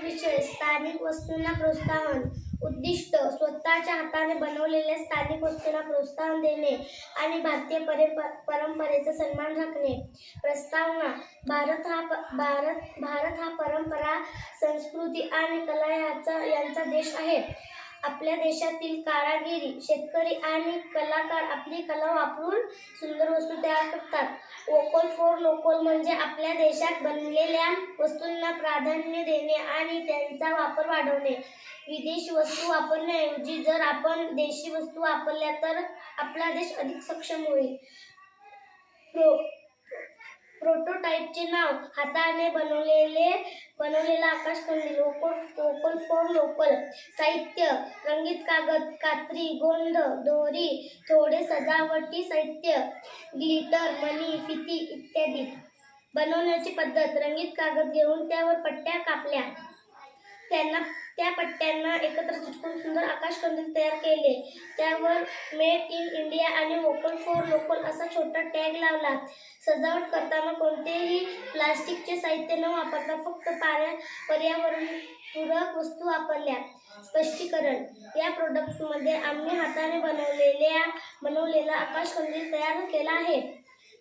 विषय स्थानिक वस्तूंना प्रोत्साहन. उद्दिष्ट स्वतःच्या हाताने बनवलेल्या स्थानिक वस्तूंना प्रोत्साहन देणे आणि भारतीय परंपरेचा सन्मान राखणे. प्रस्तावना. भारत हा परंपरा, संस्कृती आणि कला यांचा देश आहे. आपल्या देशातील कारागिरी, शेतकरी आणि कलाकार आपली कला वापरून सुंदर वस्तू तयार करतात. वोकल फॉर लोकल म्हणजे आपल्या देशात बनलेल्या वस्तूंना प्राधान्य देणे आणि त्यांचा वापर वाढवणे. विदेशी वस्तू वापरण्याऐवजी जर आपण देशी वस्तू वापरल्या तर आपला देश अधिक सक्षम होईल. प्रोटोटाइपचे नाव. हाताने बनवलेला आकाशकंदील. Vocal for local. साहित्य. रंगीत कागद, कात्री, गोंद, दोरी, थोडे सजावटी साहित्य, ग्लिटर, मणी, फिती इत्यादी. बनवण्याची पद्धत. रंगीत कागद घेऊन त्यावर पट्ट्या कापल्या, त्या पट्ट्यांना एकत्र चिटकवून सुंदर आकाशकंदील तयार केले. त्यावर मेड इन इंडिया आणि वोकल फॉर लोकल असा छोटा टॅग लावला. सजावट करताना कोणतेही प्लास्टिकचे साहित्य न वापरता फक्त पर्यावरणपूरक वस्तू वापरल्या. स्पष्टीकरण. या प्रोडक्टमध्ये आम्ही हाताने बनवलेला आकाशकंदील तयार केला आहे.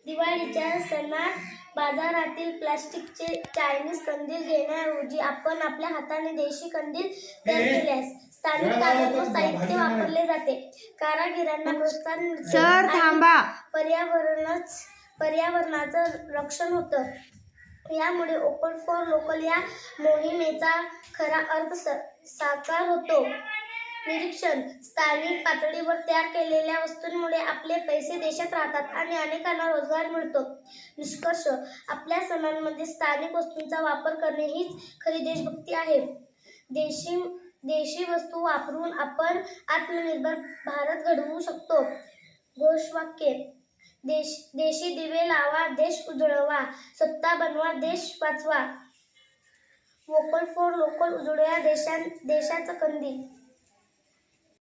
दिवाळीच्या सणात बाजारातील प्लास्टिकचे चायनीज कंदील घेण्याऐवजी आपण आपल्या हाताने देशी कंदील तयार केल्यास स्थानिक कागद व साहित्य वापरले जाते. कारागिरांना प्रोत्साहन मिळते आणि पर्यावरणाचं रक्षण होतं. यामुळे वोकल फॉर लोकल या मोहिमेचा खरा अर्थ साकार होतो. निरीक्षण. स्थानिक पातळीवर तयार केलेल्या वस्तूंमुळे आपले पैसे देशात राहतात आणि अनेकांना रोजगार मिळतो. निष्कर्ष. आपल्या सणांमध्ये स्थानिक वस्तूंचा वापर करणे हीच खरी देशभक्ती आहे. देशी वस्तू वापरून आपण आत्मनिर्भर भारत घडवू शकतो. घोषवाक्य. देशी दिवे लावा, देश उजळवा. स्वतः बनवा, देश वाचवा. Vocal for local. उजळूया देशाचं कंदील.